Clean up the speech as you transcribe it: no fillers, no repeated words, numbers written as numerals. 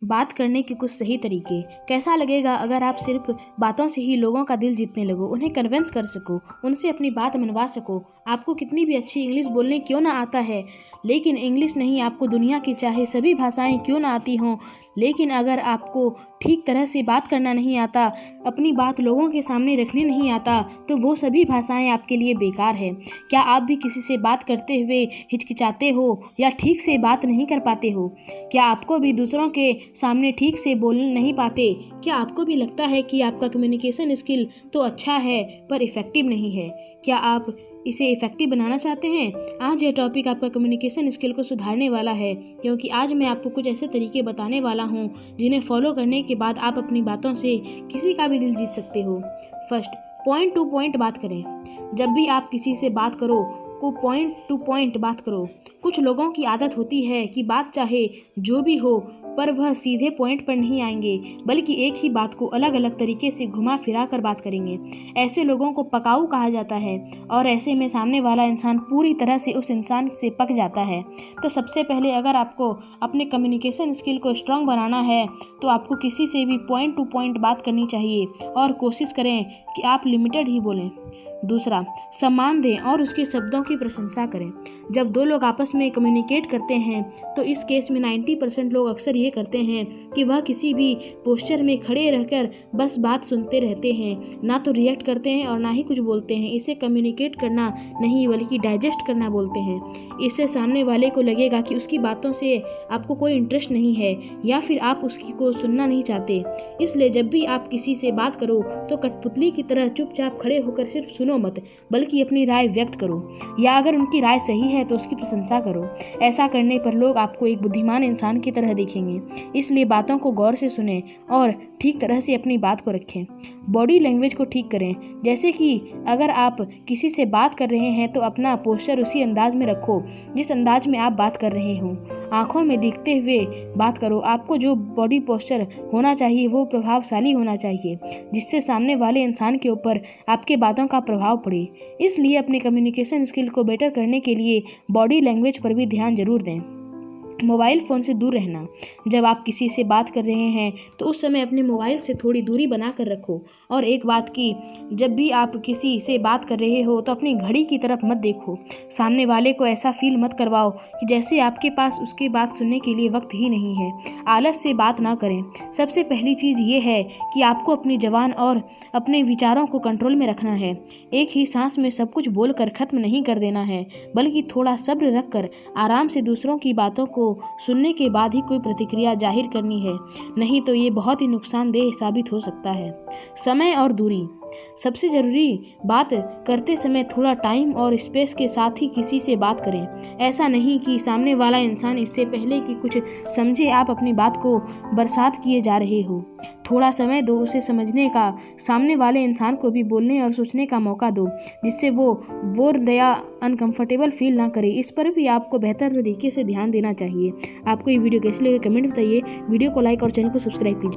बात करने के कुछ सही तरीके। कैसा लगेगा अगर आप सिर्फ बातों से ही लोगों का दिल जीतने लगो, उन्हें कन्विंस कर सको, उनसे अपनी बात मनवा सको। आपको कितनी भी अच्छी इंग्लिश बोलने क्यों ना आता है, लेकिन इंग्लिश नहीं, आपको दुनिया की चाहे सभी भाषाएं क्यों ना आती हों, लेकिन अगर आपको ठीक तरह से बात करना नहीं आता, अपनी बात लोगों के सामने रखने नहीं आता, तो वो सभी भाषाएं आपके लिए बेकार है। क्या आप भी किसी से बात करते हुए हिचकिचाते हो या ठीक से बात नहीं कर पाते हो? क्या आपको भी दूसरों के सामने ठीक से बोल नहीं पाते? क्या आपको भी लगता है कि आपका कम्युनिकेशन स्किल तो अच्छा है पर इफ़ेक्टिव नहीं है? क्या आप इसे इफ़ेक्टिव बनाना चाहते हैं? आज यह टॉपिक आपका कम्युनिकेशन स्किल को सुधारने वाला है, क्योंकि आज मैं आपको कुछ ऐसे तरीके बताने वाला हूँ जिन्हें फॉलो करने के बाद आप अपनी बातों से किसी का भी दिल जीत सकते हो। फर्स्ट, पॉइंट टू पॉइंट बात करें। जब भी आप किसी से बात करो को पॉइंट टू पॉइंट बात करो। कुछ लोगों की आदत होती है कि बात चाहे जो भी हो पर वह सीधे पॉइंट पर नहीं आएंगे, बल्कि एक ही बात को अलग अलग तरीके से घुमा फिरा कर बात करेंगे। ऐसे लोगों को पकाऊ कहा जाता है और ऐसे में सामने वाला इंसान पूरी तरह से उस इंसान से पक जाता है। तो सबसे पहले अगर आपको अपने कम्युनिकेशन स्किल को स्ट्रांग बनाना है तो आपको किसी से भी पॉइंट टू पॉइंट बात करनी चाहिए और कोशिश करें कि आप लिमिटेड ही बोलें। दूसरा, सम्मान दें और उसके शब्दों की प्रशंसा करें। जब दो लोग आपस में कम्युनिकेट करते हैं तो इस केस में 90% लोग अक्सर ये करते हैं कि वह किसी भी पोस्चर में खड़े रहकर बस बात सुनते रहते हैं, ना तो रिएक्ट करते हैं और ना ही कुछ बोलते हैं। इसे कम्युनिकेट करना नहीं बल्कि डाइजेस्ट करना बोलते हैं। इससे सामने वाले को लगेगा कि उसकी बातों से आपको कोई इंटरेस्ट नहीं है या फिर आप उसकी को सुनना नहीं चाहते। इसलिए जब भी आप किसी से बात करो तो कठपुतली की तरह चुपचाप खड़े होकर सिर्फ सुनो मत, बल्कि अपनी राय व्यक्त करो, या अगर उनकी राय सही है तो उसकी प्रशंसा करो। ऐसा करने पर लोग आपको एक बुद्धिमान इंसान की तरह देखेंगे। इसलिए बातों को गौर से सुनें और ठीक तरह से अपनी बात को रखें। बॉडी लैंग्वेज को ठीक करें। जैसे कि अगर आप किसी से बात कर रहे हैं तो अपना पोस्चर उसी अंदाज में रखो जिस अंदाज में आप बात कर रहे हो। आंखों में देखते हुए बात करो। आपको जो बॉडी पोस्चर होना चाहिए वो प्रभावशाली होना चाहिए, जिससे सामने वाले इंसान के ऊपर आपके बातों का प्रभाव पड़े। इसलिए अपने कम्युनिकेशन स्किल को बेटर करने के लिए बॉडी लैंग्वेज पर भी ध्यान जरूर दें। मोबाइल फ़ोन से दूर रहना। जब आप किसी से बात कर रहे हैं तो उस समय अपने मोबाइल से थोड़ी दूरी बना कर रखो। और एक बात की, जब भी आप किसी से बात कर रहे हो तो अपनी घड़ी की तरफ मत देखो। सामने वाले को ऐसा फील मत करवाओ कि जैसे आपके पास उसकी बात सुनने के लिए वक्त ही नहीं है। आलस से बात ना करें। सबसे पहली चीज़ ये है कि आपको अपनी ज़बान और अपने विचारों को कंट्रोल में रखना है। एक ही सांस में सब कुछ बोलकर ख़त्म नहीं कर देना है, बल्कि थोड़ा सब्र रख कर आराम से दूसरों की बातों को सुनने के बाद ही कोई प्रतिक्रिया जाहिर करनी है, नहीं तो ये बहुत ही नुकसानदेह साबित हो सकता है। समय और दूरी। सबसे ज़रूरी बात करते समय थोड़ा टाइम और स्पेस के साथ ही किसी से बात करें। ऐसा नहीं कि सामने वाला इंसान इससे पहले कि कुछ समझे आप अपनी बात को बरसात किए जा रहे हो। थोड़ा समय दो उसे समझने का, सामने वाले इंसान को भी बोलने और सोचने का मौका दो, जिससे वो बोर या अनकंफर्टेबल फील ना करे। इस पर भी आपको बेहतर तरीके से ध्यान देना चाहिए। आपको ये वीडियो कैसी लगी कमेंट बताइए। वीडियो को लाइक और चैनल को सब्सक्राइब कीजिए।